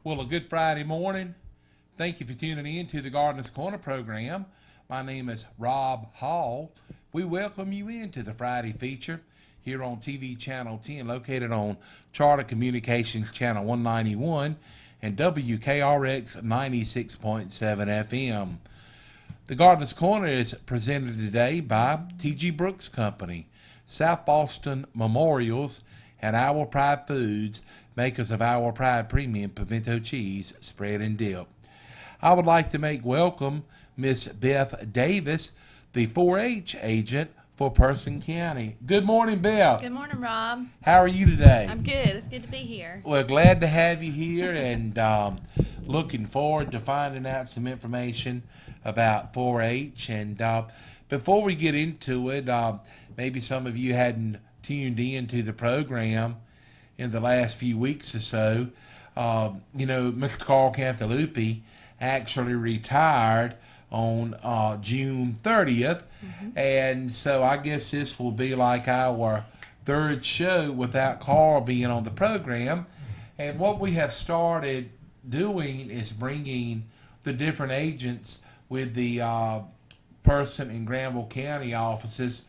Well, a good Friday morning. Thank you for tuning in to the Gardener's Corner program. My name is Rob Hall. We welcome you into the Friday feature here on TV Channel 10, located on Charter Communications Channel 191 and WKRX 96.7 FM. The Gardener's Corner is presented today by T.G. Brooks Company, South Boston Memorials, and Our Pride Foods, makers of Our Pride Premium Pimento Cheese Spread and Dip. I would like to make welcome Miss Beth Davis, the 4-H agent for Person County. Good morning, Beth. Good morning, Rob. How are you today? I'm good. It's good to be here. Well, glad to have you here, and looking forward to finding out some information about 4-H. And before we get into it, maybe some of you hadn't tuned in to the program in the last few weeks or so. Mr. Carl Cantalupi actually retired on June 30th. And so I guess this will be like our third show without Carl being on the program. And what we have started doing is bringing the different agents with the Person and Granville County offices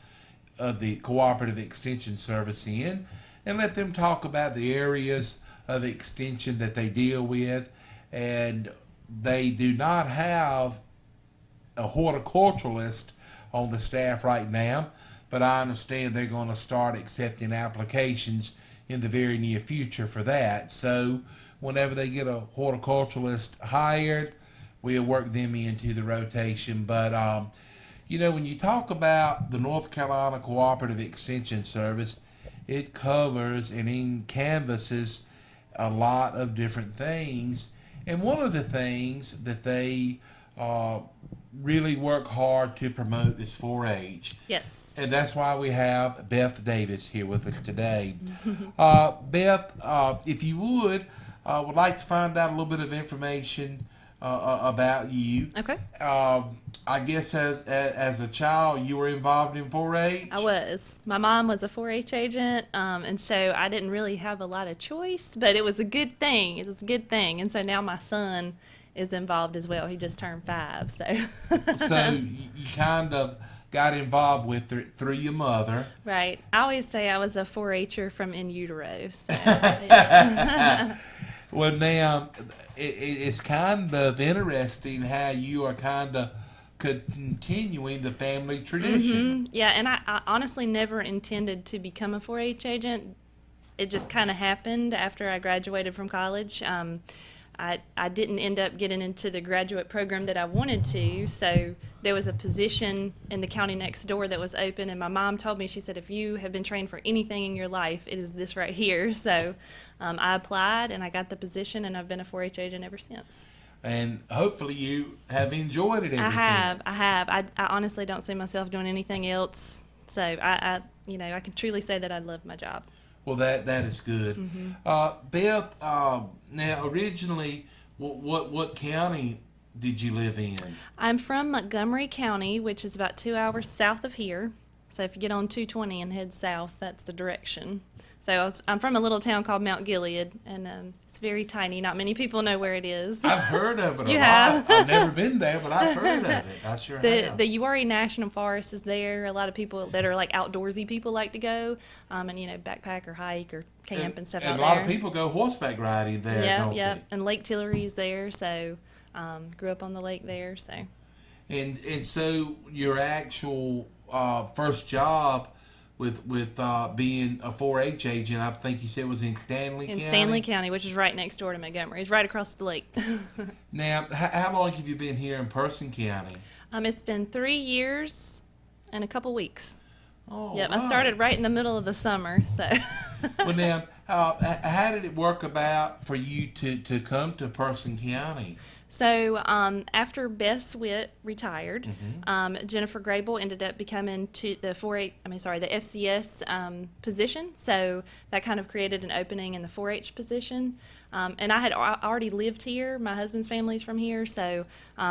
of the Cooperative Extension Service in, and let them talk about the areas of extension that they deal with. And they do not have a horticulturalist on the staff right now, but I understand they're going to start accepting applications in the very near future for that. So whenever they get a horticulturalist hired, we'll work them into the rotation. But when you talk about the North Carolina Cooperative Extension Service, it covers and canvasses a lot of different things. And one of the things that they really work hard to promote is 4-H. Yes. And that's why we have Beth Davis here with us today. Beth, if you would like to find out a little bit of information about you. Okay. I guess as a child, you were involved in 4-H? I was. My mom was a 4-H agent, and so I didn't really have a lot of choice, but it was a good thing. It was a good thing. And so now my son is involved as well. He just turned 5, so. So you kind of got involved with it through your mother. Right. I always say I was a 4-H'er from in utero. So, yeah. Well, now, it's kind of interesting how you are kind of continuing the family tradition. Yeah, and I honestly never intended to become a 4-H agent. It just kind of happened after I graduated from college. I didn't end up getting into the graduate program that I wanted to, so there was a position in the county next door that was open, and my mom told me, she said, if you have been trained for anything in your life, it is this right here. So I applied, and I got the position, and I've been a 4-H agent ever since. And hopefully you have enjoyed it ever since. I have. I honestly don't see myself doing anything else, so I can truly say that I love my job. Well, that is good. Beth, now originally, what county did you live in? I'm from Montgomery County, which is about 2 hours south of here. So if you get on 220 and head south, that's the direction. So I'm from a little town called Mount Gilead, and it's very tiny. Not many people know where it is. I've heard of it a You lot. have? I've never been there, but I've heard of it. I sure have. The Uwharrie National Forest is there. A lot of people that are like outdoorsy people like to go, and backpack or hike or camp and stuff out And there. a lot of people go horseback riding there, don't Yeah. they? And Lake Tillery is there, so grew up on the lake there. So And so your actual first job with being a 4-H agent, I think you said was in Stanley County? in Stanley County, which is right next door to Montgomery, it's right across the lake. Now, how long have you been here in Person County? It's been 3 years and a couple weeks. Oh, Yep, wow. I started right in the middle of the summer, so. Well, now, how did it work about for you to come to Person County? So after Beth Switt retired, Jennifer Grable ended up becoming the FCS position. So that kind of created an opening in the 4-H position. And I had already lived here. My husband's family's from here, so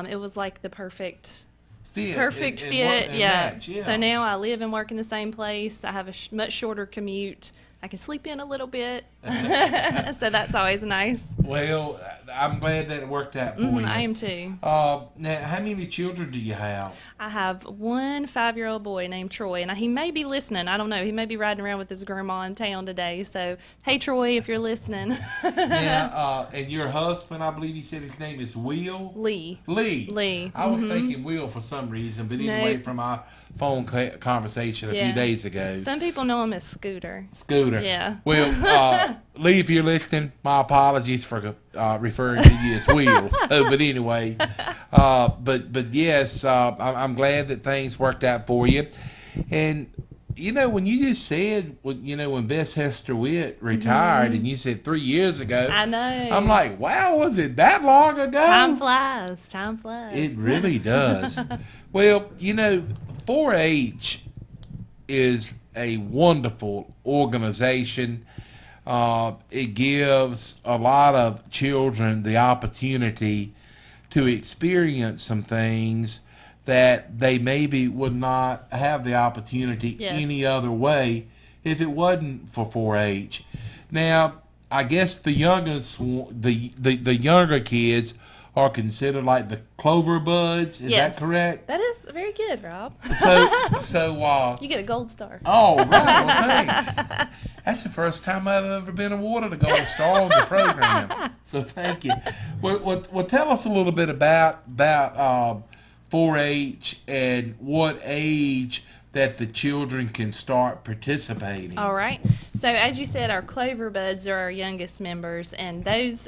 it was like the perfect Fit. fit. Match, yeah. So now I live and work in the same place. I have a much shorter commute. I can sleep in a little bit, so that's always nice. Well, I'm glad that it worked out for you. I am too. Now, how many children do you have? I have one 5-year-old boy named Troy, and he may be listening. I don't know. He may be riding around with his grandma in town today. So, hey, Troy, if you're listening. Yeah, and your husband, I believe you said his name is Will? Lee. Lee. I was thinking Will for some reason, but anyway, from our phone conversation a few days ago. Some people know him as Scooter. Yeah. Well, Lee, if you're listening, my apologies for referring to you as Will. But anyway, but yes, I'm glad that things worked out for you. And when you just said, when Beth Hester Witt retired, and you said 3 years ago, I know. I'm like, wow, was it that long ago? Time flies. Time flies. It really does. Well, 4-H is a wonderful organization. It gives a lot of children the opportunity to experience some things that they maybe would not have the opportunity any other way if it wasn't for 4-H. Now, I guess the youngest, the younger kids are considered like the clover buds. Is that correct? That is very good, Rob. So you get a gold star. Oh, right. Well, thanks. That's the first time I've ever been awarded a gold star on the program. So thank you. Well, tell us a little bit about 4-H and what age that the children can start participating. All right. So as you said, our Clover Buds are our youngest members, and those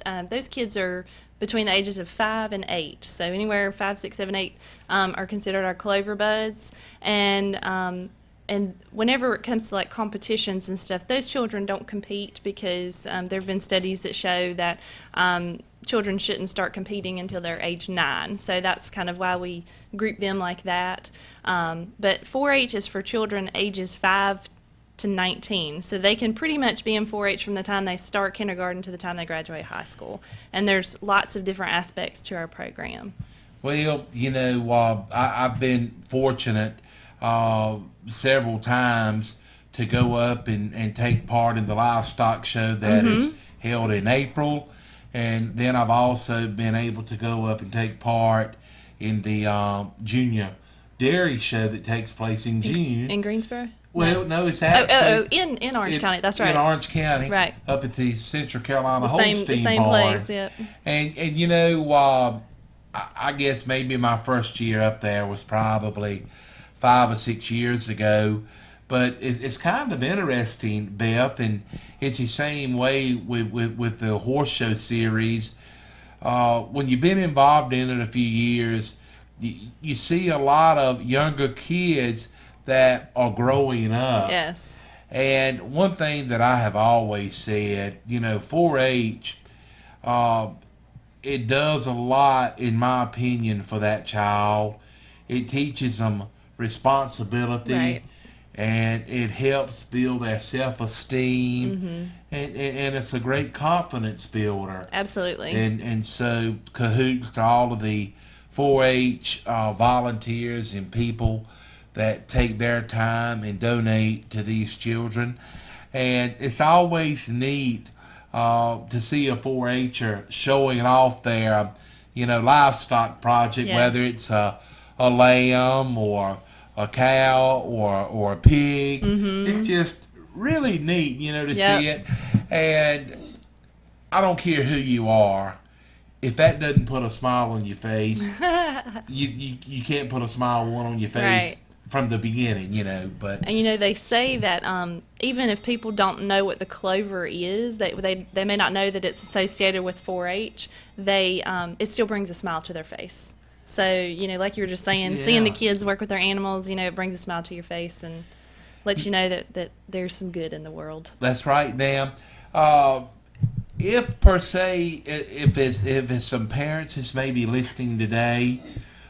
kids are between the ages of 5 and 8. So anywhere 5, 6, 7, 8 are considered our Clover Buds, and whenever it comes to like competitions and stuff, those children don't compete because there have been studies that show that children shouldn't start competing until they're age 9. So that's kind of why we group them like that. But 4-H is for children ages 5 to 19. So they can pretty much be in 4-H from the time they start kindergarten to the time they graduate high school. And there's lots of different aspects to our program. Well, I've been fortunate several times to go up and take part in the livestock show that is held in April. And then I've also been able to go up and take part in the junior dairy show that takes place in June. In Greensboro? Well, no, it's actually... in Orange County, that's right. In Orange County. Right. Up at the Central Carolina Holstein The same barn. place, yeah. And I guess maybe my first year up there was probably 5 or 6 years ago. But it's kind of interesting, Beth, and it's the same way with the horse show series. When you've been involved in it a few years, you see a lot of younger kids that are growing up. Yes. And one thing that I have always said, 4-H, it does a lot, in my opinion, for that child. It teaches them responsibility. Right. And it helps build their self-esteem, and it's a great confidence builder. Absolutely. And so cahoots to all of the 4-H volunteers and people that take their time and donate to these children. And it's always neat to see a 4-H'er showing off their, livestock project, Yes. whether it's a lamb or a cow or a pig. It's just really neat, to see it. And I don't care who you are. If that doesn't put a smile on your face, you can't put a smile one on your face Right. from the beginning, But And they say that even if people don't know what the clover is, they may not know that it's associated with 4-H. It still brings a smile to their face. So like you were just saying, seeing the Yeah. kids work with their animals, it brings a smile to your face and lets you know that there's some good in the world. That's right, now. If per se, if some parents is maybe listening today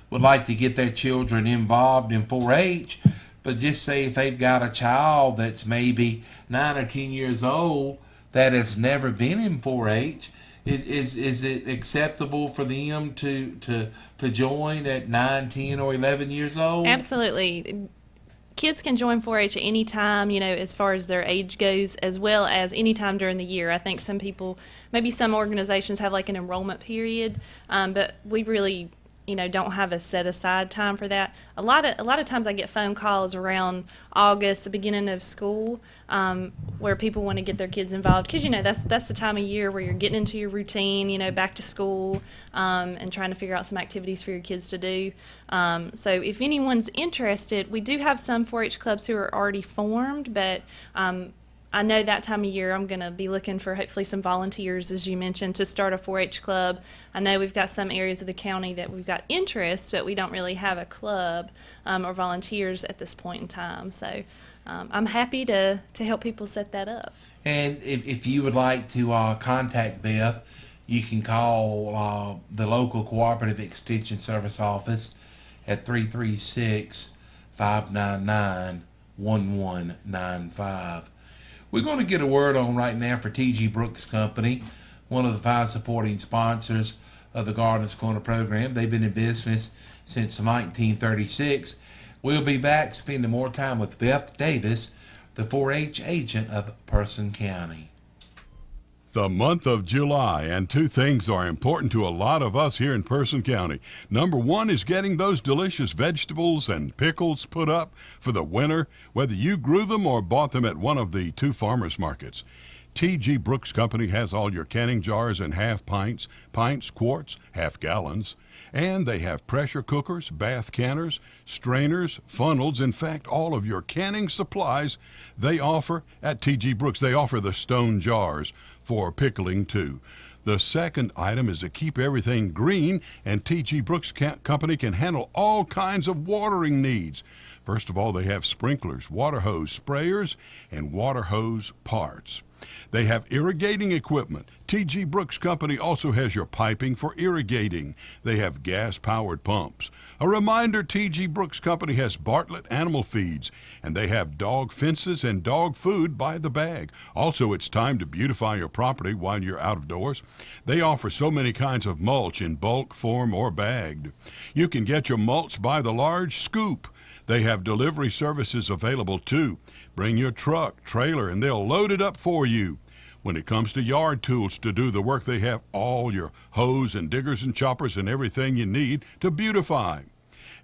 would like to get their children involved in 4-H, but just say if they've got a child that's maybe 9 or 10 years old that has never been in 4-H, is it acceptable for them to join at 9, 10, or 11 years old? Absolutely. Kids can join 4-H at any time, as far as their age goes, as well as any time during the year. I think maybe some organizations have like an enrollment period, but we really, don't have a set aside time for that. A lot of times I get phone calls around August, the beginning of school, where people want to get their kids involved because that's the time of year where you're getting into your routine, back to school, and trying to figure out some activities for your kids to do. So if anyone's interested, we do have some 4-H clubs who are already formed, but I know that time of year I'm going to be looking for hopefully some volunteers, as you mentioned, to start a 4-H club. I know we've got some areas of the county that we've got interest, but we don't really have a club or volunteers at this point in time. So I'm happy to help people set that up. And if you would like to contact Beth, you can call the local Cooperative Extension Service office at 336-599-1195. We're going to get a word on right now for T.G. Brooks Company, one of the 5 supporting sponsors of the Gardeners Corner program. They've been in business since 1936. We'll be back spending more time with Beth Davis, the 4-H agent of Person County. The month of July, and 2 things are important to a lot of us here in Person County. Number 1 is getting those delicious vegetables and pickles put up for the winter, whether you grew them or bought them at one of the 2 farmers markets. T.G. Brooks Company has all your canning jars in half pints, quarts, half gallons. And they have pressure cookers, bath canners, strainers, funnels. In fact, all of your canning supplies they offer at T.G. Brooks. They offer the stone jars for pickling too. The second item is to keep everything green, and T.G. Brooks Company can handle all kinds of watering needs. First of all, they have sprinklers, water hose sprayers, and water hose parts. They have irrigating equipment. T.G. Brooks Company also has your piping for irrigating. They have gas-powered pumps. A reminder, T.G. Brooks Company has Bartlett Animal Feeds, and they have dog fences and dog food by the bag. Also, it's time to beautify your property while you're out of doors. They offer so many kinds of mulch in bulk form or bagged. You can get your mulch by the large scoop. They have delivery services available too. Bring your truck, trailer, and they'll load it up for you. When it comes to yard tools to do the work, they have all your hose and diggers and choppers and everything you need to beautify.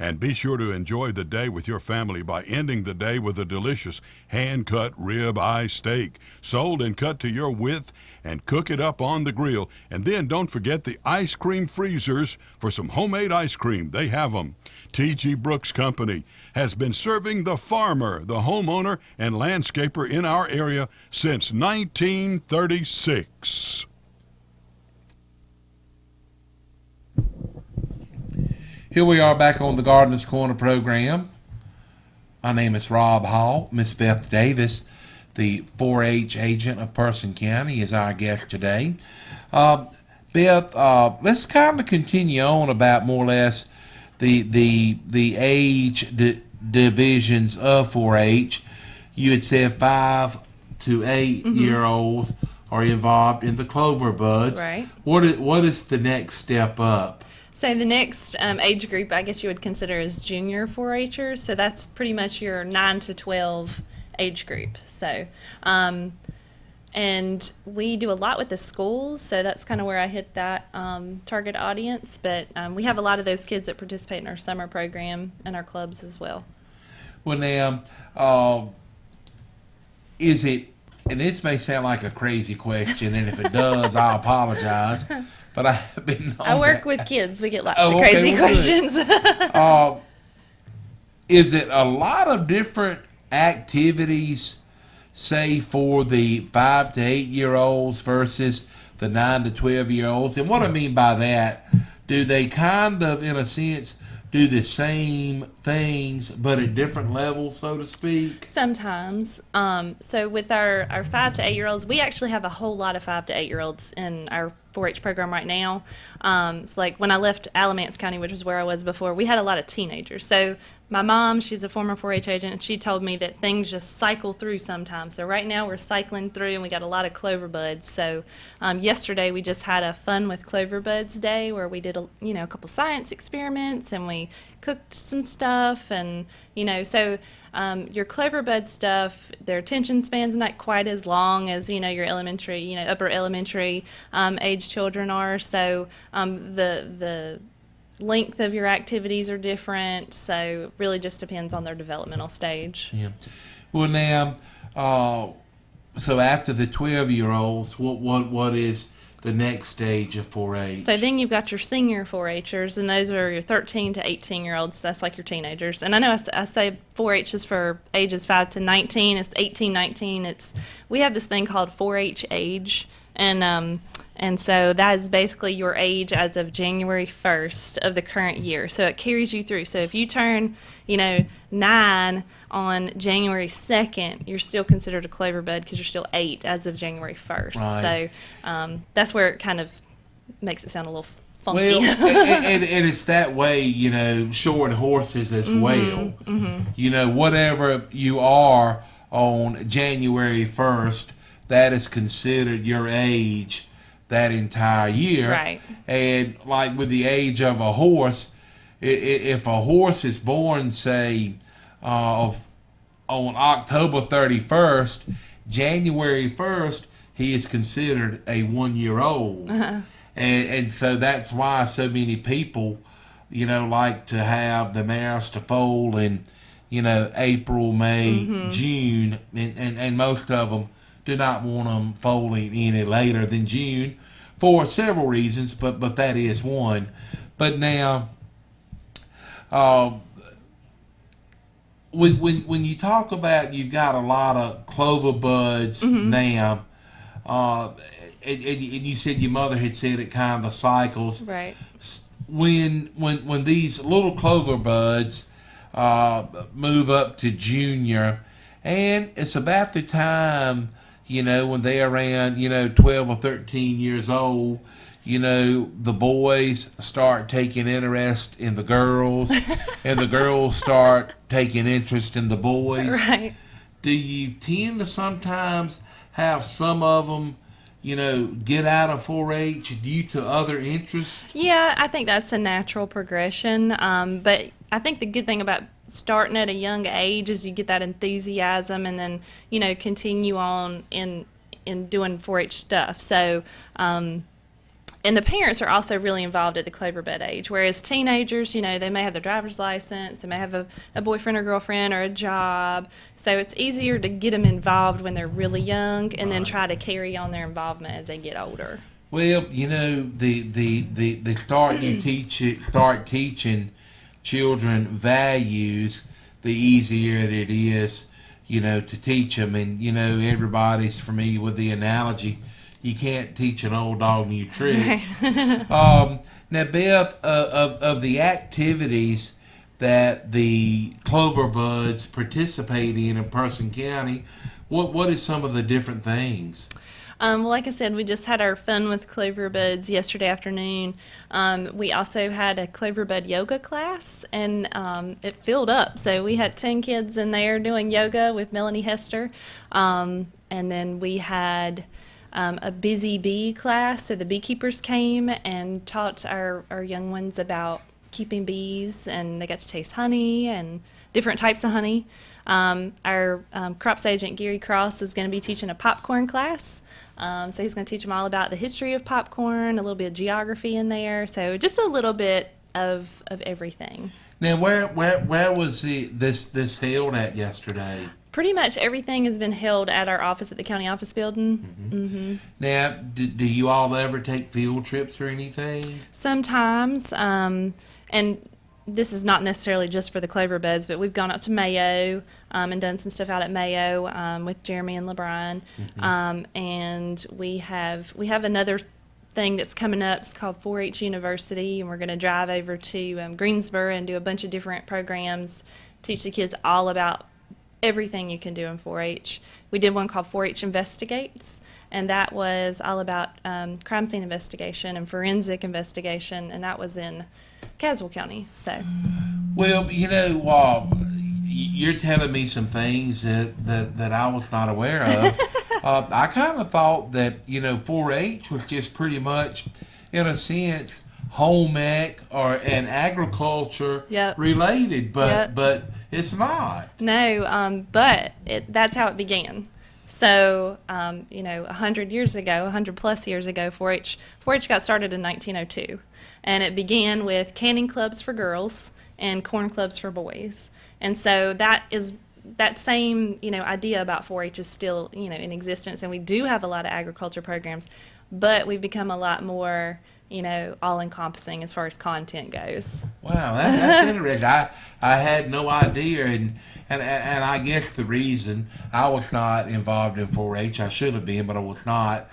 And be sure to enjoy the day with your family by ending the day with a delicious hand-cut rib-eye steak, sold and cut to your width, and cook it up on the grill. And then don't forget the ice cream freezers for some homemade ice cream. They have them. T.G. Brooks Company has been serving the farmer, the homeowner, and landscaper in our area since 1936. Here we are back on the Gardeners Corner program. My name is Rob Hall. Miss Beth Davis, the 4-H agent of Person County, is our guest today. Beth, let's kind of continue on about more or less the age divisions of 4-H. You had said 5 to 8 year olds are involved in the clover buds. Right. What is the next step up? So the next age group, I guess you would consider as junior 4-Hers. So that's pretty much your 9 to 12 age group. So, and we do a lot with the schools. So that's kind of where I hit that target audience. But we have a lot of those kids that participate in our summer program and our clubs as well. Well, now, is it, and this may sound like a crazy question, and if it does, I apologize. But I have been. I work with kids. We get lots Oh, of okay, crazy well, questions. Is it a lot of different activities, say for the 5 to 8-year-olds versus the 9 to 12-year-olds? And what I mean by that, do they kind of, in a sense, do the same things but at different levels, so to speak? Sometimes. So with our 5 to 8-year-olds, we actually have a whole lot of 5 to 8-year-olds in our 4-H program right now. It's like when I left Alamance County, which was where I was before, we had a lot of teenagers. So my mom, she's a former 4-H agent, and she told me that things just cycle through sometimes. So right now we're cycling through, and we got a lot of clover buds. So yesterday we just had a Fun with Clover Buds day where we did a couple science experiments, and we cooked some stuff, and so your clover bud stuff, their attention span's not quite as long as your elementary, upper elementary age children are. So the length of your activities are different, so it really just depends on their developmental stage. Yeah. Well, now, so after the 12-year-olds, what is the next stage of 4-H? So then you've got your senior 4-Hers, and those are your 13 to 18-year-olds. That's like your teenagers. And I know I say 4-H is for ages 5 to 19. It's 18, 19. We have this thing called 4-H age, and so that is basically your age as of January 1st of the current year. So it carries you through. So if you turn, 9 on January 2nd, you're still considered a clover bud because you're still 8 as of January 1st. Right. So that's where it kind of makes it sound a little funky. Well, and it's that way, showing horses as well. Mm-hmm. Whatever you are on January 1st, that is considered your age that entire year. Right. And like with the age of a horse, if a horse is born, say, on October 31st, January 1st, he is considered a 1-year-old. Uh-huh. And so that's why so many people, like to have the mares to foal in, April, May, Mm-hmm. June, and most of them do not want them foaling any later than June for several reasons, but that is one. But now, when you talk about you've got a lot of clover buds now, and you said your mother had said it kind of cycles. Right. When these little clover buds move up to junior, and it's about the time, when they're around, 12 or 13 years old, the boys start taking interest in the girls, and the girls start taking interest in the boys. Right. Do you tend to sometimes have some of them, get out of 4-H due to other interests? Yeah, I think that's a natural progression. But I think the good thing about starting at a young age is you get that enthusiasm, and then continue on in doing 4-H stuff. So and the parents are also really involved at the clover bud age, whereas teenagers, they may have their driver's license, they may have a boyfriend or girlfriend or a job, so it's easier to get them involved when they're really young, and then try to carry on their involvement as they get older. Well, the start teaching children values, the easier it is, to teach them. And, everybody's familiar with the analogy, you can't teach an old dog new tricks. Now, Beth, of the activities that the clover buds participate in Person County, what is some of the different things? Well, like I said, we just had our Fun with Clover Buds yesterday afternoon. We also had a Clover Bud yoga class, and it filled up. So we had 10 kids in there doing yoga with Melanie Hester. And then we had a busy bee class. So the beekeepers came and taught our young ones about keeping bees, and they got to taste honey and different types of honey. Our crops agent Gary Cross is going to be teaching a popcorn class. So he's going to teach them all about the history of popcorn, a little bit of geography in there. So just a little bit of everything. Now, where was this held at yesterday? Pretty much everything has been held at our office at the county office building. Mm-hmm. Now, do you all ever take field trips or anything? Sometimes, and this is not necessarily just for the clover beds, but we've gone out to Mayo and done some stuff out at Mayo with Jeremy and LeBron. And we have another thing that's coming up. It's called 4-H University, and we're going to drive over to Greensboro and do a bunch of different programs, teach the kids all about everything you can do in 4-H. We did one called 4-H Investigates, and that was all about crime scene investigation and forensic investigation, and that was in Caswell County. So, well, you're telling me some things that I was not aware of. I kind of thought that 4-H was just pretty much, in a sense, home ec and agriculture related, but it's not. No, but that's how it began. So, 100 years ago, 100 plus years ago, 4-H got started in 1902, and it began with canning clubs for girls and corn clubs for boys. And so that same idea about 4-H is still in existence, and we do have a lot of agriculture programs, but we've become a lot more all-encompassing as far as content goes. Wow, that's interesting. I had no idea, and I guess the reason I was not involved in 4-H, I should have been, but I was not.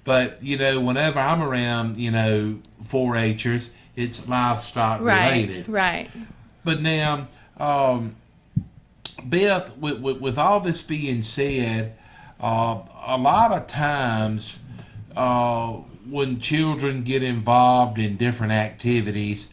But whenever I'm around 4-Hers, it's livestock related. Right. But now, Beth, with all this being said, a lot of times when children get involved in different activities,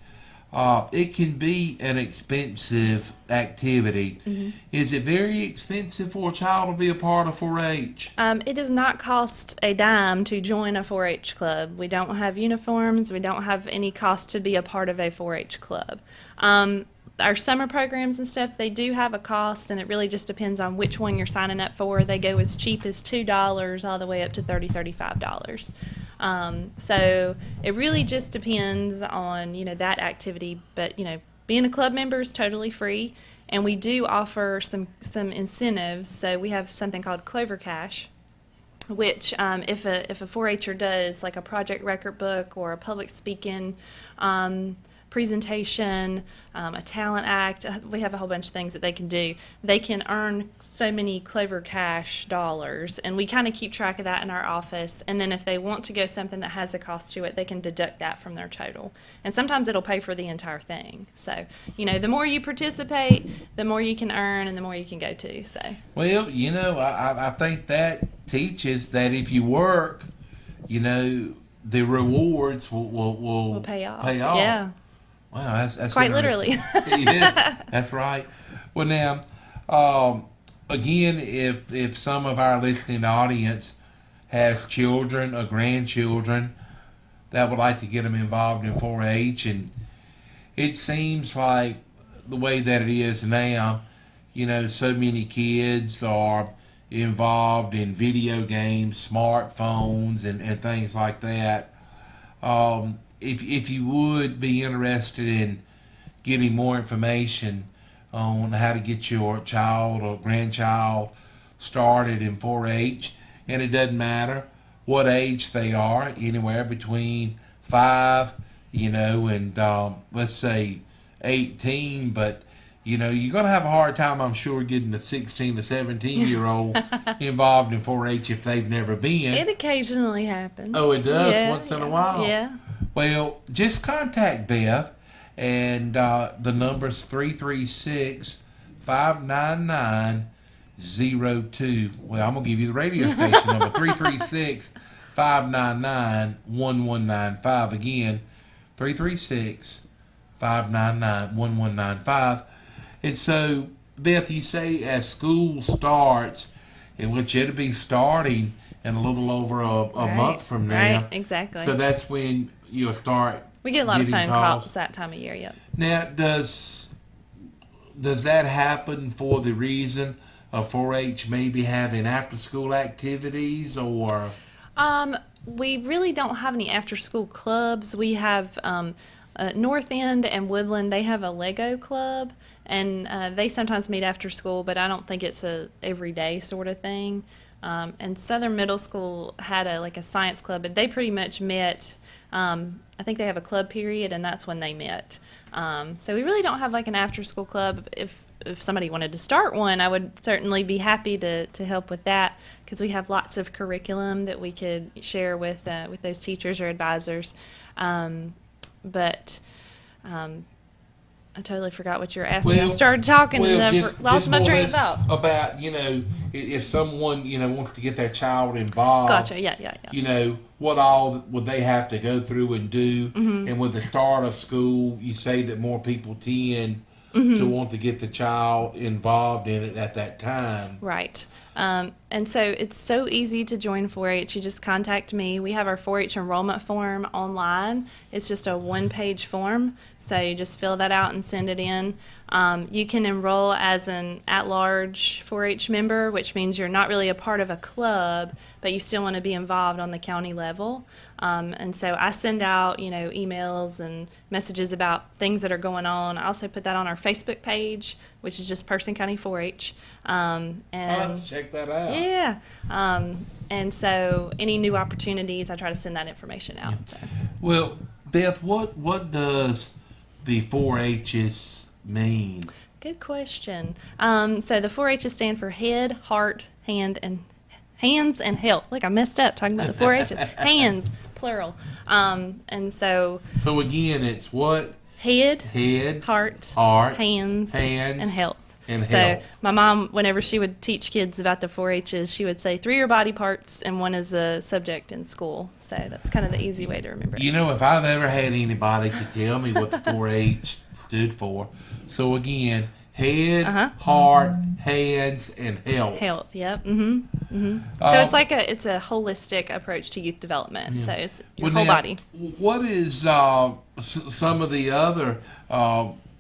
it can be an expensive activity. Mm-hmm. Is it very expensive for a child to be a part of 4-H? It does not cost a dime to join a 4-H club. We don't have uniforms. We don't have any cost to be a part of a 4-H club. Our summer programs and stuff, they do have a cost, and it really just depends on which one you're signing up for. They go as cheap as $2 all the way up to $30, $35. So it really just depends on, that activity. But, being a club member is totally free, and we do offer some incentives. So we have something called Clover Cash, which if a 4-Her does, like a project record book or a public speaking presentation, a talent act, we have a whole bunch of things that they can do. They can earn so many Clover Cash dollars, and we kind of keep track of that in our office. And then if they want to go something that has a cost to it, they can deduct that from their total. And sometimes it'll pay for the entire thing. So, the more you participate, the more you can earn and the more you can go to. So, well, I think that teaches that if you work, the rewards will pay off. Yeah. Wow, that's quite literally. Yes, that's right. Well, now, again, if some of our listening audience has children or grandchildren that would like to get them involved in 4-H, and it seems like the way that it is now, so many kids are involved in video games, smartphones, and things like that. If you would be interested in getting more information on how to get your child or grandchild started in 4-H, and it doesn't matter what age they are, anywhere between 5, and let's say 18, but you're going to have a hard time, I'm sure, getting a 16 to 17-year-old involved in 4-H if they've never been. It occasionally happens. Oh, it does? Once in a while? Yeah. Well, just contact Beth, and the number's 336-599-02. Well, I'm going to give you the radio station number, 336-599-1195. Again, 336-599-1195. And so, Beth, you say as school starts, in which it'll be starting in a little over a month from now. Right, exactly. So that's when you'll start. We get a lot of getting phone calls that time of year. Yep. Now, does that happen for the reason of 4-H maybe having after-school activities, or? We really don't have any after-school clubs. We have North End and Woodland. They have a Lego club, and they sometimes meet after school, but I don't think it's a everyday sort of thing. And Southern Middle School had a science club, but they pretty much met. I think they have a club period, and that's when they met. So we really don't have like an after-school club. If somebody wanted to start one, I would certainly be happy to help with that, because we have lots of curriculum that we could share with those teachers or advisors. But I totally forgot what you were asking. I started talking and then lost my train of thought. About, if someone, wants to get their child involved. Gotcha, yeah. What all would they have to go through and do? Mm-hmm. And with the start of school, you say that more people tend to want to get the child involved in it at that time. Right. And so it's so easy to join 4-H. You just contact me. We have our 4-H enrollment form online. It's just a one-page form, so you just fill that out and send it in. You can enroll as an at-large 4-H member, which means you're not really a part of a club, but you still want to be involved on the county level. And so I send out, emails and messages about things that are going on. I also put that on our Facebook page, which is just Person County 4-H. I'll have to check that out. Yeah. And so any new opportunities, I try to send that information out. So. Well, Beth, what does the 4-H's mean? Good question. So the 4-H's stand for head, heart, hands, and health. Look, I messed up talking about the 4-H's. Hands, plural. And so. So again, it's what? Head, heart, hands, and health. And so health. My mom, whenever she would teach kids about the 4-H's, she would say 3 are body parts and 1 is a subject in school. So that's kind of the easy way to remember it. If I've ever had anybody to tell me what the 4-H stood for. So again, head, heart, hands, and health. Health, yep. So it's a holistic approach to youth development. Yeah. So it's your whole body. What is some of the other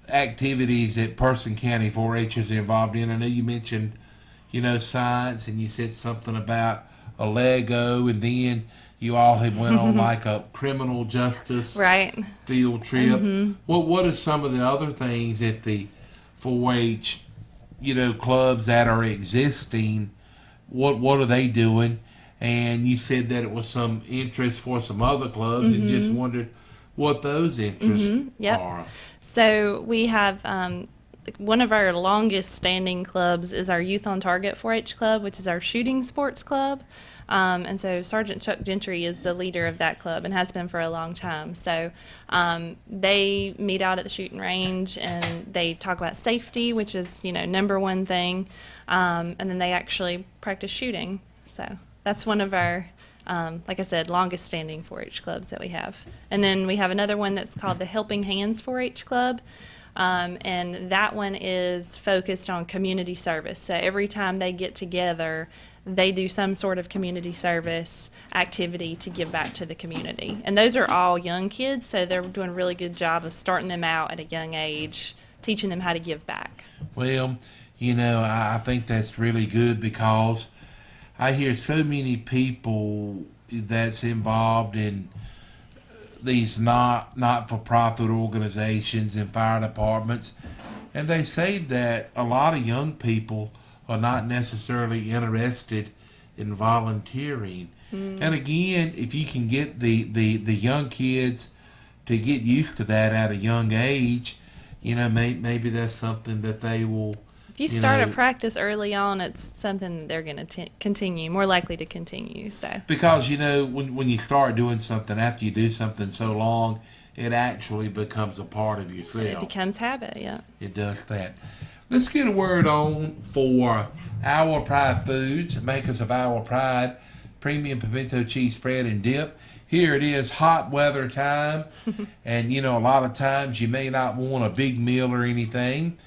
activities that Person County 4-H is involved in? I know you mentioned, science, and you said something about a Lego, and then you all had went on like a criminal justice field trip. What are some of the other things that the 4-H, clubs that are existing, what are they doing? And you said that it was some interest for some other clubs, and just wondered what those interests are. So we have one of our longest standing clubs is our Youth on Target 4-H club, which is our shooting sports club. And so Sergeant Chuck Gentry is the leader of that club and has been for a long time. So they meet out at the shooting range and they talk about safety, which is, number one thing. And then they actually practice shooting. So that's one of our, like I said, longest standing 4-H clubs that we have. And then we have another one that's called the Helping Hands 4-H club. And that one is focused on community service. So every time they get together, they do some sort of community service activity to give back to the community. And those are all young kids, so they're doing a really good job of starting them out at a young age, teaching them how to give back. Well, I think that's really good, because I hear so many people that's involved in these not-for-profit organizations and fire departments, and they say that a lot of young people are not necessarily interested in volunteering. And again, if you can get the young kids to get used to that at a young age, maybe that's something that they will. If you start a practice early on, it's something that they're going to continue, more likely to continue. So because when you start doing something, after you do something so long, it actually becomes a part of yourself. It becomes habit, yeah. It does that. Let's get a word on for Our Pride Foods, makers of Our Pride premium pimento cheese spread and dip. Here it is, hot weather time, and a lot of times you may not want a big meal or anything,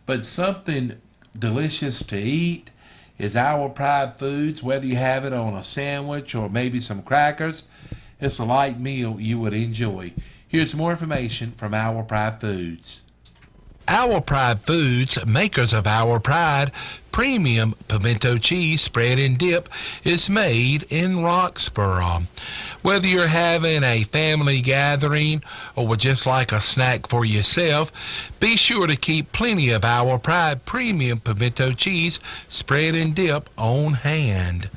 but something delicious to eat. is Our Pride Foods. Whether you have it on a sandwich or maybe some crackers, it's a light meal you would enjoy. Here's more information from Our Pride Foods. Our Pride Foods, makers of Our Pride premium pimento cheese spread and dip, is made in Roxborough. Whether you're having a family gathering or would just like a snack for yourself, be sure to keep plenty of Our Pride premium pimento cheese spread and dip on hand.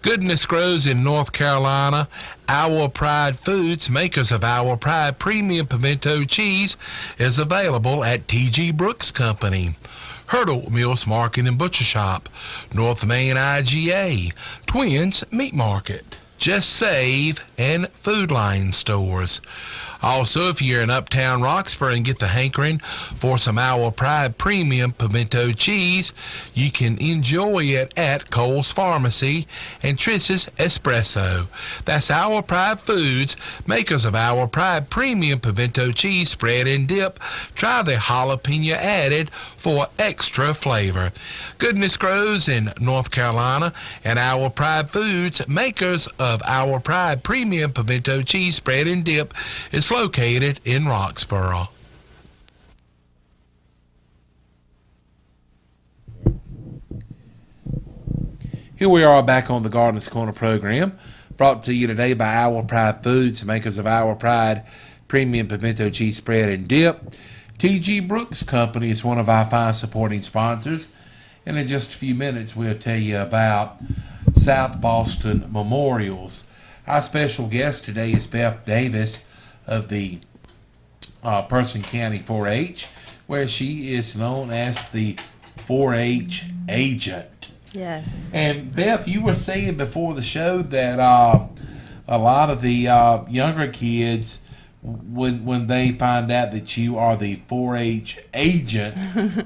Goodness grows in North Carolina. Our Pride Foods, makers of Our Pride premium pimento cheese, is available at T.G. Brooks Company, Hurdle Mills Market and Butcher Shop, North Main IGA, Twins Meat Market, Just Save, and Food Line stores. Also, if you're in Uptown Roxborough and get the hankering for some Our Pride premium pimento cheese, you can enjoy it at Cole's Pharmacy and Triss's Espresso. That's Our Pride Foods, makers of Our Pride premium pimento cheese spread and dip. Try the jalapeno added for extra flavor. Goodness grows in North Carolina, and Our Pride Foods, makers of Our Pride premium pimento cheese spread and dip, is located in Roxborough. Here we are back on the Gardeners Corner program, brought to you today by Our Pride Foods, makers of Our Pride premium pimento cheese spread and dip. T.G. Brooks Company is one of our fine supporting sponsors, and in just a few minutes we'll tell you about South Boston Memorials. Our special guest today is Beth Davis of the Person County 4-H, where she is known as the 4-H agent. Yes. And Beth, you were saying before the show that a lot of the younger kids, when they find out that you are the 4-H agent,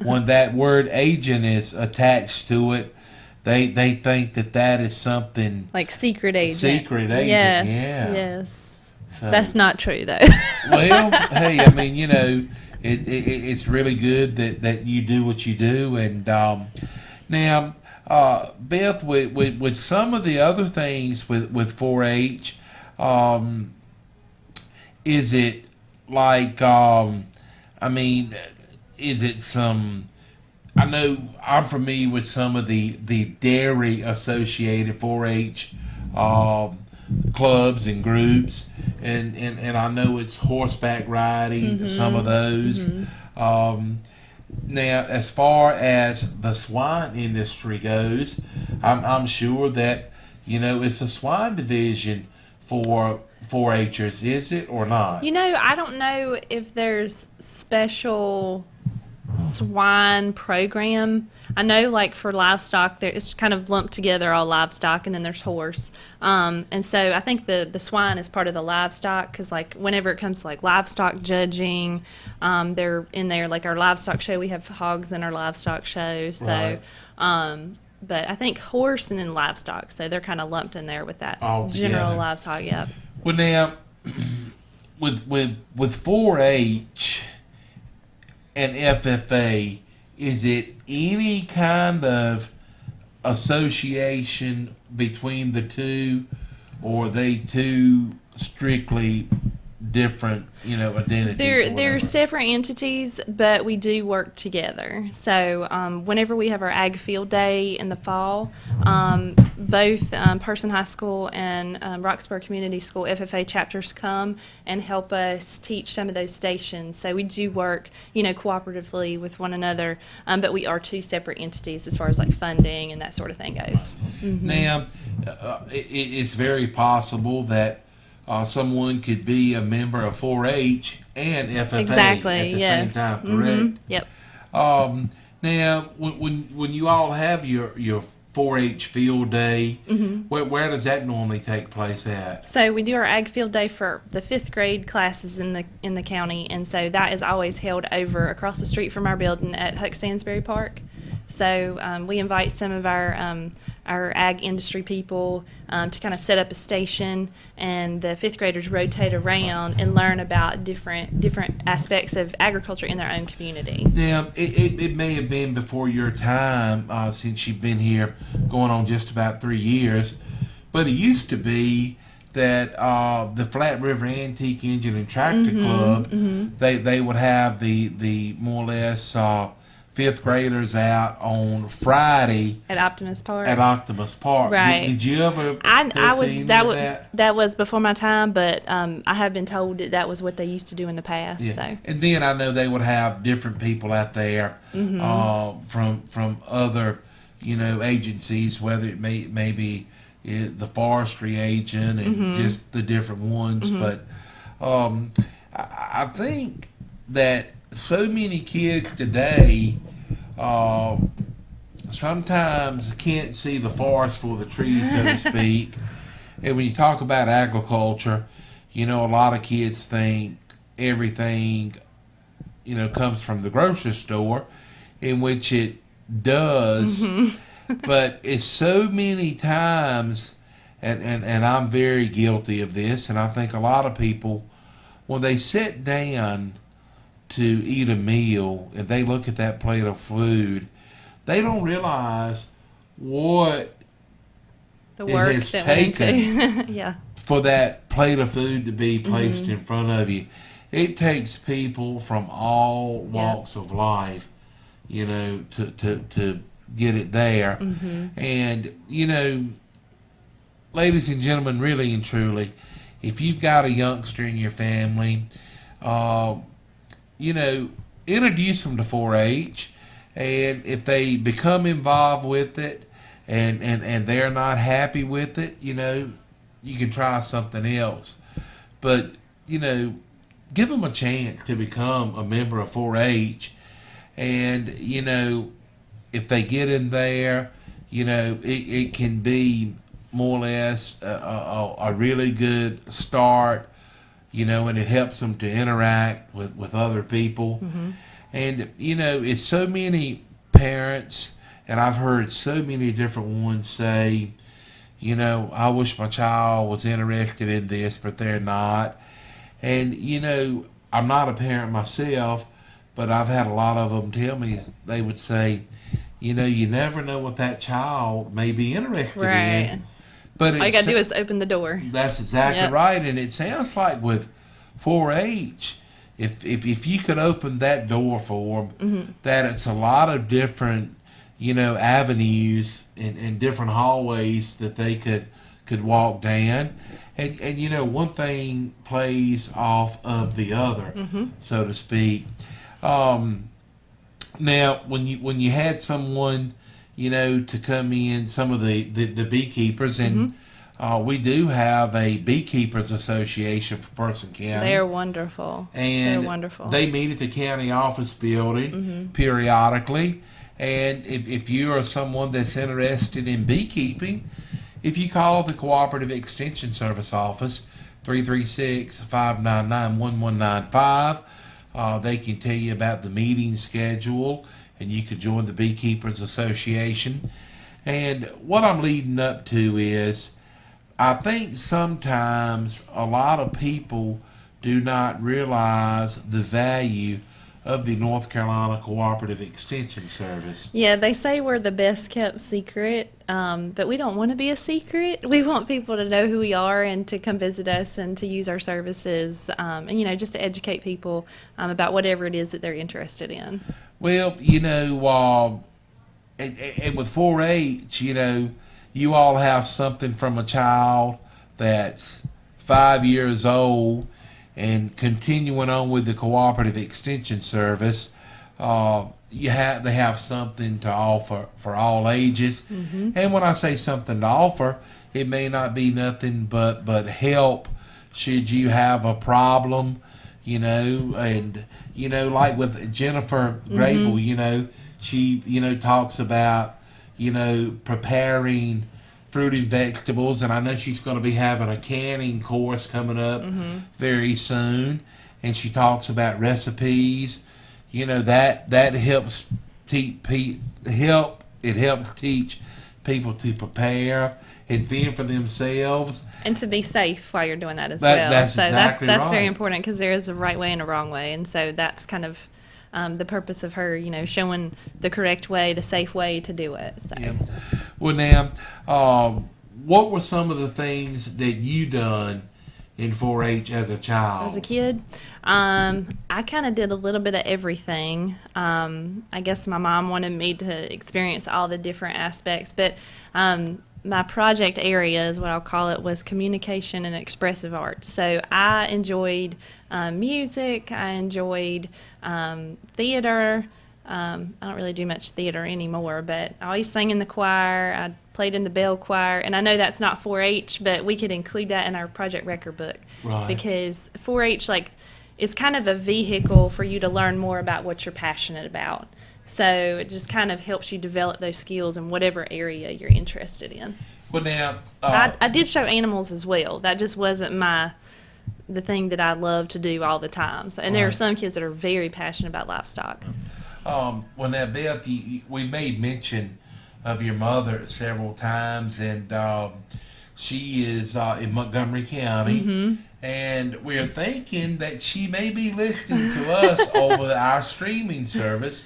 when that word agent is attached to it, they think that is something Like secret agent. Secret agent, yes, yeah. Yes. So, That's not true, though. well, hey, I mean, it's really good that you do what you do. And now, Beth, with some of the other things with 4-H, is it like, is it some... I know I'm familiar with some of the dairy associated 4-H clubs and groups, and I know it's horseback riding, some of those. Now, as far as the swine industry goes, I'm sure that it's a swine division for 4-Hers, is it or not? I don't know if there's special swine program. I know, like, for livestock, it's kind of lumped together, all livestock, and then there's horse. And so I think the swine is part of the livestock, because, like, whenever it comes to, like, livestock judging, they're in there. Like, our livestock show, we have hogs in our livestock show. So, right. But I think horse and then livestock, so they're kind of lumped in there with that all general together. livestock. Yep. Well, now, with 4-H and FFA, is it any kind of association between the two, or are they two strictly different, identities? They're separate entities, but we do work together. So whenever we have our Ag Field Day in the fall, both Person High School and Roxborough Community School FFA chapters come and help us teach some of those stations. So we do work, cooperatively with one another, but we are two separate entities as far as like funding and that sort of thing goes. Mm-hmm. Now, it's very possible that someone could be a member of 4-H and FFA exactly, at the yes. same time, correct? Mm-hmm. Yep. Now, when you all have your 4-H field day, where does that normally take place at? So we do our Ag Field Day for the 5th grade classes in the county, and so that is always held over across the street from our building at Huck Sansbury Park. So we invite some of our ag industry people to kind of set up a station, and the fifth graders rotate around and learn about different aspects of agriculture in their own community. Now, it may have been before your time, since you've been here going on just about 3 years, but it used to be that the Flat River Antique Engine and Tractor Club, they would have the more or less fifth graders out on Friday At Optimus Park. Right. Did you ever? I was that was before my time, but I have been told that was what they used to do in the past. Yeah. So. And then I know they would have different people out there from other agencies, whether it may be the forestry agent and just the different ones. But I think that so many kids today sometimes can't see the forest for the trees, so to speak. And when you talk about agriculture, a lot of kids think everything, comes from the grocery store, in which it does. But it's so many times, and I'm very guilty of this, and I think a lot of people, when they sit down to eat a meal and they look at that plate of food, they don't realize what The work it has that went taken into. Yeah. for that plate of food to be placed in front of you. It takes people from all walks of life, to get it there. And, ladies and gentlemen, really and truly, if you've got a youngster in your family, introduce them to 4-H. And if they become involved with it and they're not happy with it, you can try something else. But, give them a chance to become a member of 4-H. And, if they get in there, it can be more or less a really good start, and it helps them to interact with other people. And, it's so many parents, and I've heard so many different ones say, I wish my child was interested in this, but they're not. And, I'm not a parent myself, but I've had a lot of them tell me, they would say, you never know what that child may be interested in. But all you got to do is open the door. That's exactly right. And it sounds like with 4-H, if you could open that door for them, that it's a lot of different, avenues and different hallways that they could walk down. And one thing plays off of the other, so to speak. Now, when you had someone, to come in, some of the beekeepers, and we do have a beekeepers association for Person County. They're wonderful. And they're wonderful. They meet at the county office building periodically. And if you are someone that's interested in beekeeping, if you call the Cooperative Extension Service office, 336-599-1195, they can tell you about the meeting schedule, and you can join the Beekeepers Association. And what I'm leading up to is, I think sometimes a lot of people do not realize the value of the North Carolina Cooperative Extension Service. Yeah, they say we're the best kept secret, but we don't want to be a secret. We want people to know who we are and to come visit us and to use our services, and just to educate people about whatever it is that they're interested in. Well, and with 4-H, you all have something from a child that's 5 years old and continuing on with the Cooperative Extension Service. They have something to offer for all ages. And when I say something to offer, it may not be nothing but help should you have a problem, and like with Jennifer Grable, she talks about preparing fruit and vegetables, and I know she's going to be having a canning course coming up very soon, and she talks about recipes. That helps It helps teach people to prepare and fend for themselves. And to be safe while you're doing that as well. That's so exactly that's very right. important, because there is a right way and a wrong way. And so that's kind of the purpose of her, showing the correct way, the safe way to do it. So. Yeah. Well, now, what were some of the things that you done in 4-H as a child? As a kid, I kind of did a little bit of everything. I guess my mom wanted me to experience all the different aspects, but my project area, is what I'll call it, was communication and expressive arts. So I enjoyed music. I enjoyed theater. I don't really do much theater anymore, but I always sang in the choir. I played in the bell choir, and I know that's not 4-H, but we could include that in our project record book. Right. Because 4-H is kind of a vehicle for you to learn more about what you're passionate about. So it just kind of helps you develop those skills in whatever area you're interested in. Well, now, I did show animals as well. That just wasn't the thing that I love to do all the time. So, and there are Right. some kids that are very passionate about livestock. well, now, Beth, we made mention of your mother several times, and she is in Montgomery County. Mm-hmm. And we're thinking that she may be listening to us over our streaming service.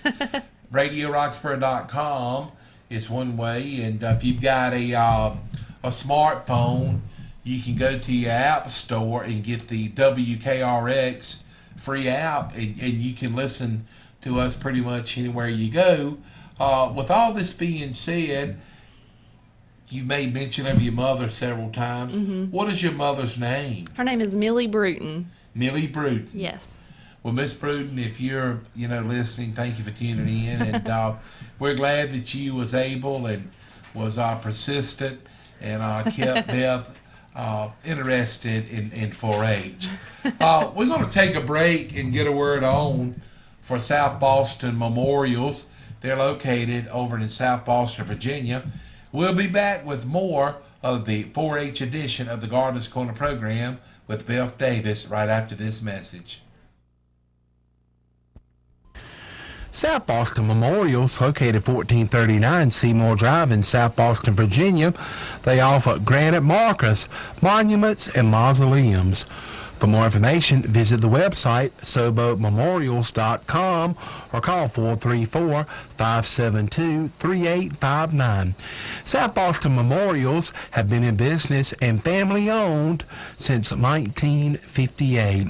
RadioRoxborough.com is one way, and if you've got a smartphone, you can go to your app store and get the WKRX free app, and you can listen to us pretty much anywhere you go. With all this being said, you made mention of your mother several times. Mm-hmm. What is your mother's name? Her name is Millie Bruton. Millie Bruton. Yes. Well, Miss Bruton, if you're listening, thank you for tuning in, and we're glad that you was able and was persistent and kept Beth interested in 4-H. We're going to take a break and get a word on for South Boston Memorials. They're located over in South Boston, Virginia. We'll be back with more of the 4-H edition of the Gardener's Corner program with Beth Davis right after this message. South Boston Memorials, located 1439 Seymour Drive in South Boston, Virginia. They offer granite markers, monuments, and mausoleums. For more information, visit the website SoboMemorials.com or call 434-572-3859. South Boston Memorials have been in business and family-owned since 1958.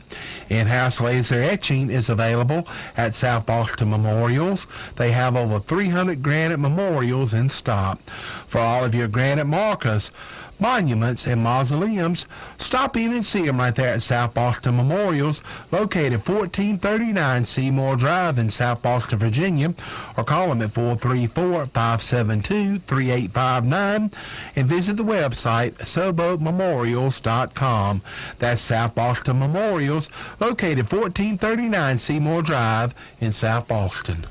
In-house laser etching is available at South Boston Memorials. They have over 300 granite memorials in stock. For all of your granite markers, monuments, and mausoleums, stop in and see them right there at South Boston Memorials, located 1439 Seymour Drive in South Boston, Virginia, or call them at 434-572-3859 and visit the website SoboMemorials.com. That's South Boston Memorials, located 1439 Seymour Drive in South Boston.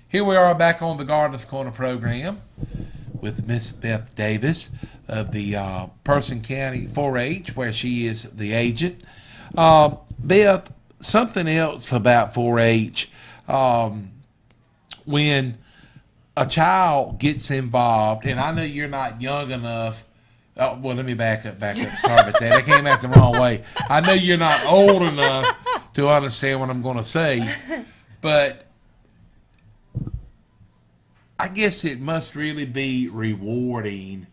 Here we are back on the Gardener's Corner program with Miss Beth Davis of the Person County 4-H, where she is the agent. Beth, something else about 4-H. When a child gets involved, and I know you're not young enough. Oh, well, let me back up. Sorry about that. I came out the wrong way. I know you're not old enough to understand what I'm going to say, but I guess it must really be rewarding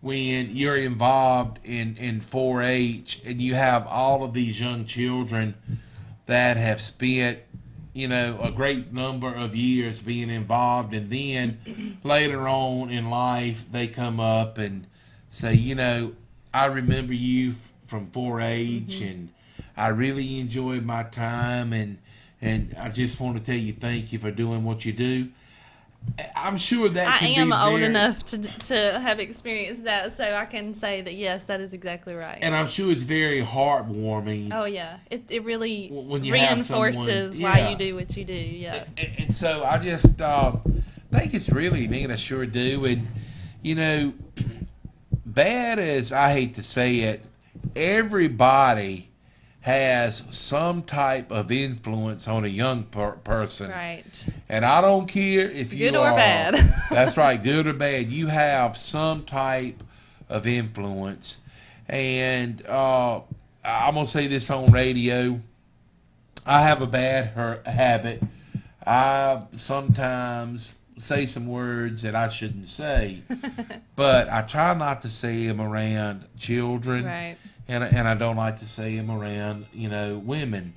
when you're involved in 4-H and you have all of these young children that have spent, a great number of years being involved, and then later on in life they come up and say, I remember you from 4-H, and I really enjoyed my time, and I just want to tell you thank you for doing what you do. I'm sure that I am old enough to have experienced that, so I can say that, yes, that is exactly right. And I'm sure it's very heartwarming. Oh, yeah. It really when you reinforces why you do what you do, yeah. And so I just think it's really neat. I sure do. And, bad as I hate to say it, everybody has some type of influence on a young person. Right. And I don't care if you Good or are, bad. That's right, good or bad. You have some type of influence. And I'm going to say this on radio. I have a bad habit. I sometimes say some words that I shouldn't say, but I try not to say them around children. Right. And I don't like to say them around, women.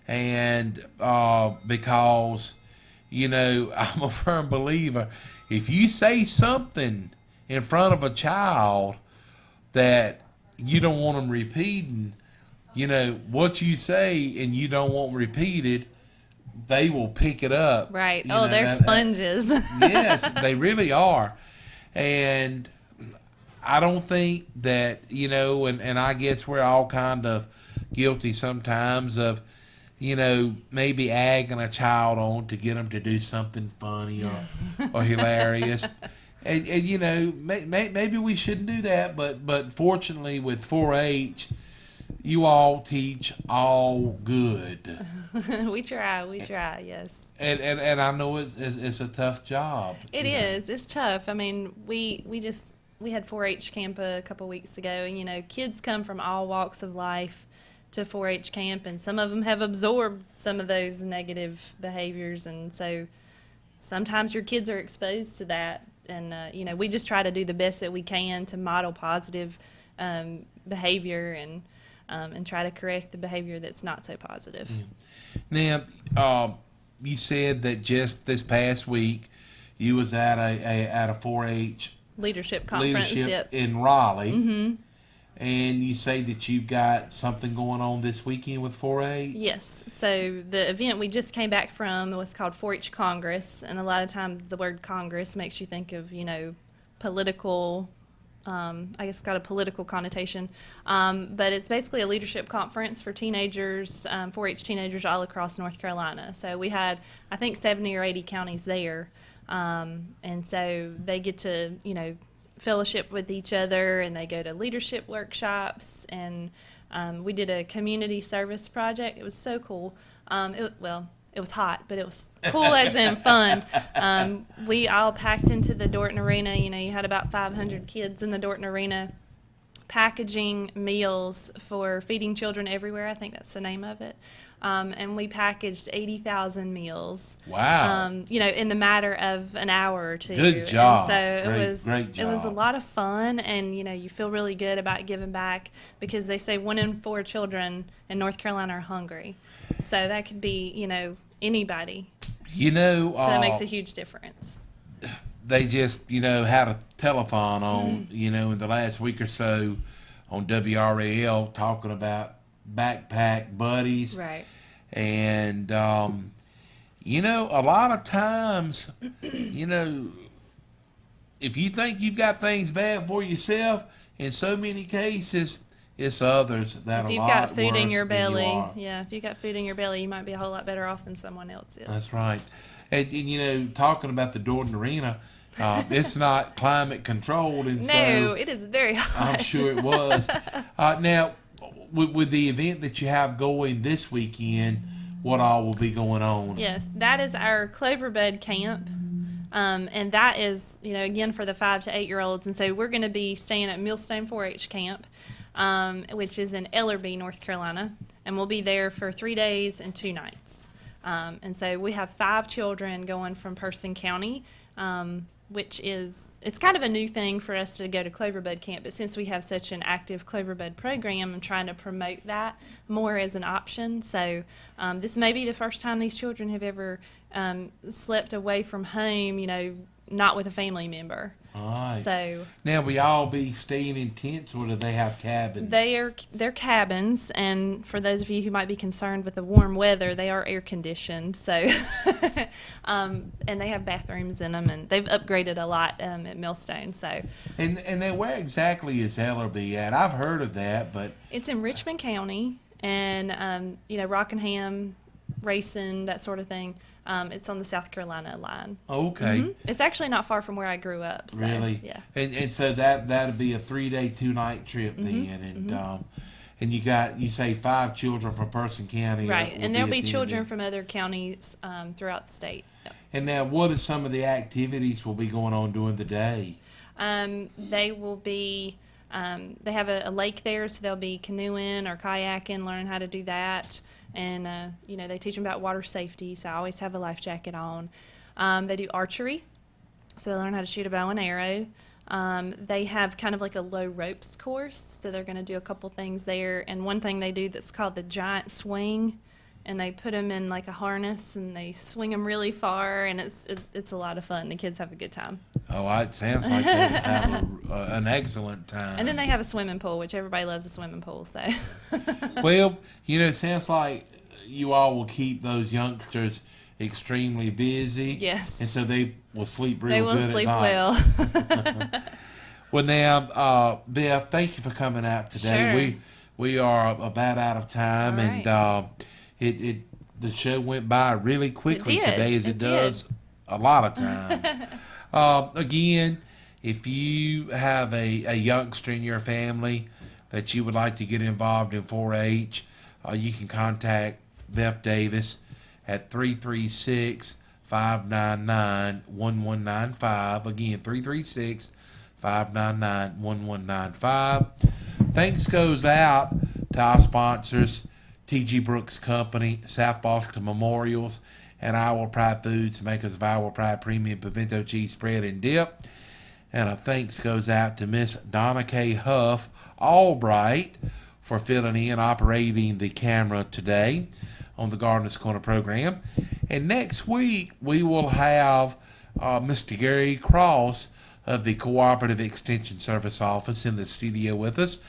And because, I'm a firm believer, if you say something in front of a child that you don't want them repeating, what you say and you don't want repeated, they will pick it up. Right. They're sponges. Yes, they really are. And I don't think that, and I guess we're all kind of guilty sometimes of, maybe agging a child on to get them to do something funny or hilarious. And maybe we shouldn't do that, but fortunately with 4-H, you all teach all good. We try, yes. And I know it's a tough job. It is. It's tough. I mean, we had 4-H camp a couple weeks ago, and kids come from all walks of life to 4-H camp, and some of them have absorbed some of those negative behaviors, and so sometimes your kids are exposed to that, and we just try to do the best that we can to model positive behavior and try to correct the behavior that's not so positive. Now, you said that just this past week you was at a 4-H leadership conference in Raleigh. Mm-hmm. And you say that you've got something going on this weekend with 4-H? Yes. So the event we just came back from was called 4-H Congress, and a lot of times the word Congress makes you think of, political, I guess it's got a political connotation. But it's basically a leadership conference for teenagers, 4-H teenagers all across North Carolina. So we had, I think, 70 or 80 counties there. And so they get to, fellowship with each other, and they go to leadership workshops, and we did a community service project. It was so cool. It was hot, but it was cool as in fun. We all packed into the Dorton Arena. You had about 500 kids in the Dorton Arena packaging meals for Feeding Children Everywhere. I think that's the name of it. And we packaged 80,000 meals. Wow. In the matter of an hour or two. Good job. And so Great job. It was a lot of fun, and you feel really good about giving back, because they say 1 in 4 children in North Carolina are hungry. So that could be, anybody. So that makes a huge difference. They just, had a telethon on, in the last week or so on WRAL talking about backpack buddies. Right. And, a lot of times, if you think you've got things bad for yourself, in so many cases, it's others that are a lot worse. If you've got food in your belly, if you've got food in your belly, you might be a whole lot better off than someone else is. That's right. And talking about the Dorton Arena, it's not climate controlled, and no, it is very hot. I'm sure it was. Now, with the event that you have going this weekend, what all will be going on? Yes, that is our Cloverbud camp. And that is, again, for the 5 to 8 year olds. And so we're going to be staying at Millstone 4-H camp, which is in Ellerby, North Carolina. And we'll be there for 3 days and 2 nights. And so we have 5 children going from Person County, which it's kind of a new thing for us to go to Cloverbud camp. But since we have such an active Cloverbud program, I'm trying to promote that more as an option. So this may be the first time these children have ever slept away from home, not with a family member. All right. So now, we all be staying in tents, or do they have cabins? They're cabins, and for those of you who might be concerned with the warm weather, they are air conditioned. So, and they have bathrooms in them, and they've upgraded a lot at Millstone. So, and then where exactly is Ellerby at? I've heard of that, but it's in Richmond County, and Rockingham, Racine, that sort of thing. It's on the South Carolina line. Okay. Mm-hmm. It's actually not far from where I grew up. So, really? Yeah. And so that'd be a 3-day, 2-night trip then, and And you say 5 children from Person County. Right, and there'll be children attending. from other counties throughout the state. Yep. And now, what are some of the activities will be going on during the day? They will be, they have a lake there, so they'll be canoeing or kayaking, learning how to do that. And, they teach them about water safety, so I always have a life jacket on. They do archery, so they learn how to shoot a bow and arrow. They have kind of like a low ropes course, so they're going to do a couple things there. And one thing they do that's called the giant swing, and they put them in like a harness and they swing them really far, and it's a lot of fun. The kids have a good time. Oh, it sounds like they have an excellent time. And then they have a swimming pool, which everybody loves a swimming pool. So, Well, it sounds like you all will keep those youngsters extremely busy. Yes. And so they will sleep real they will good sleep at night. well. Well, now, Beth, thank you for coming out today. Sure. We are about out of time, All and the show went by really quickly It did. today, as it It does a lot of times. Again, if you have a youngster in your family that you would like to get involved in 4-H, you can contact Beth Davis at 336-599-1195. Again, 336-599-1195. Thanks goes out to our sponsors, T.G. Brooks Company, South Boston Memorials, and Iowa Pride Foods, makers of Iowa Pride Premium Pimento Cheese Spread and Dip. And a thanks goes out to Miss Donna K. Huff Albright for filling in, operating the camera today on the Gardener's Corner program. And next week, we will have Mr. Gary Cross of the Cooperative Extension Service Office in the studio with us.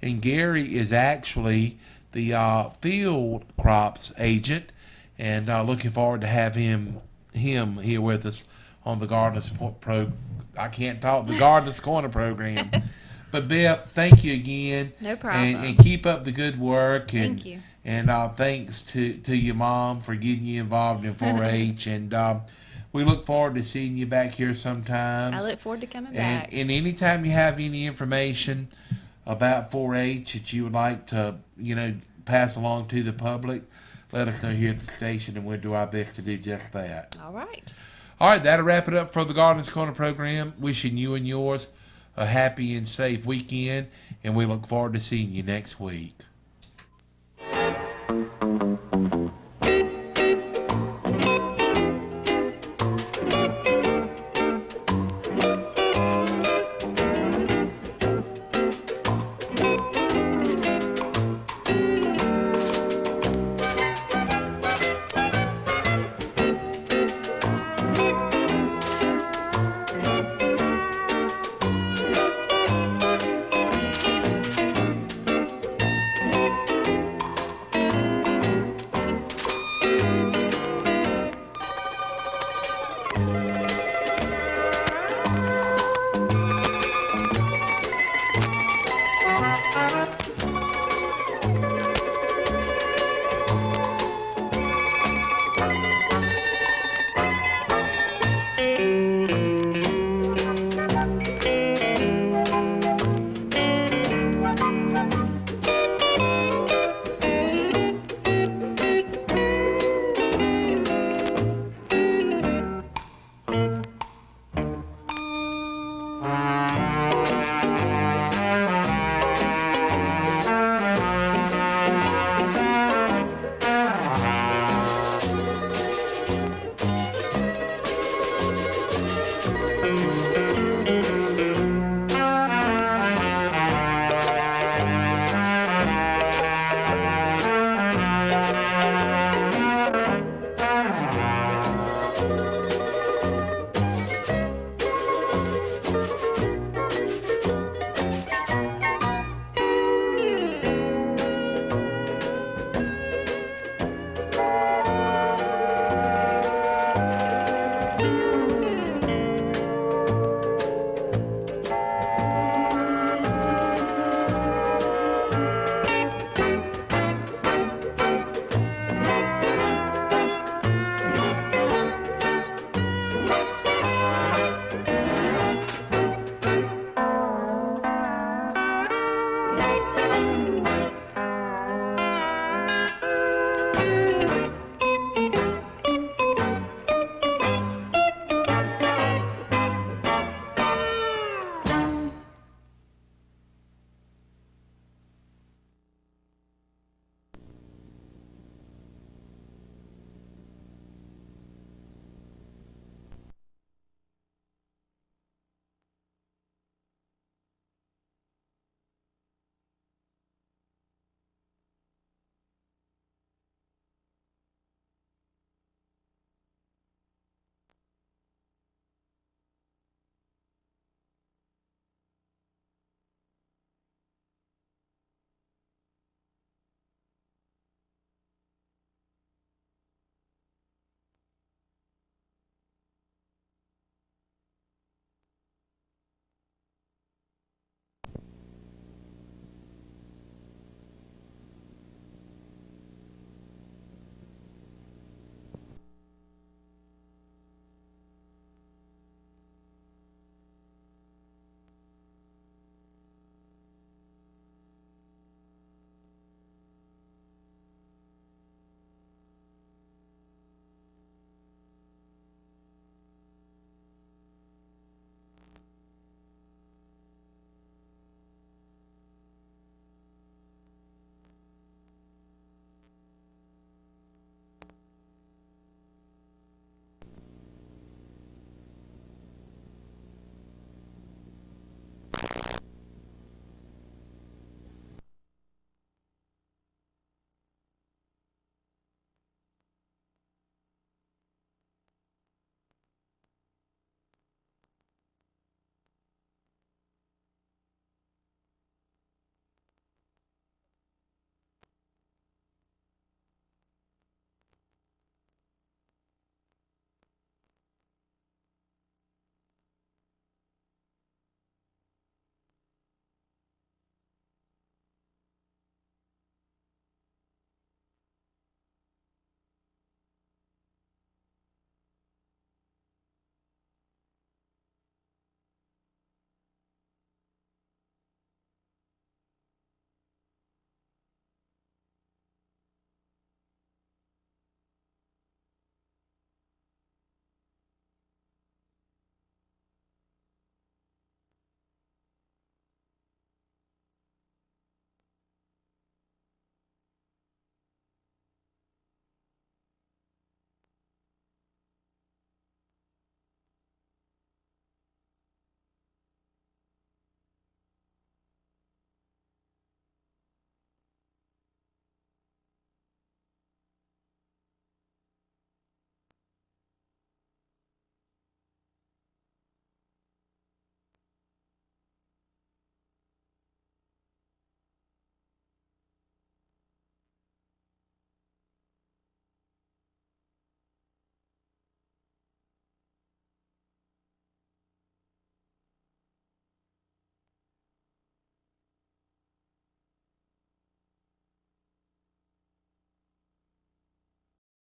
And Gary is actually the field crops agent, and looking forward to have him here with us on the Gardener's the Gardener's Corner program. But Beth, thank you again. No problem. And keep up the good work. And, Thank you. And thanks to your mom for getting you involved in 4-H. And we look forward to seeing you back here sometimes. I look forward to coming back. And anytime you have any information about 4-H that you would like to, pass along to the public, let us know here at the station, and we'll do our best to do just that. All right. All right, that'll wrap it up for the Gardener's Corner program. Wishing you and yours a happy and safe weekend, and we look forward to seeing you next week.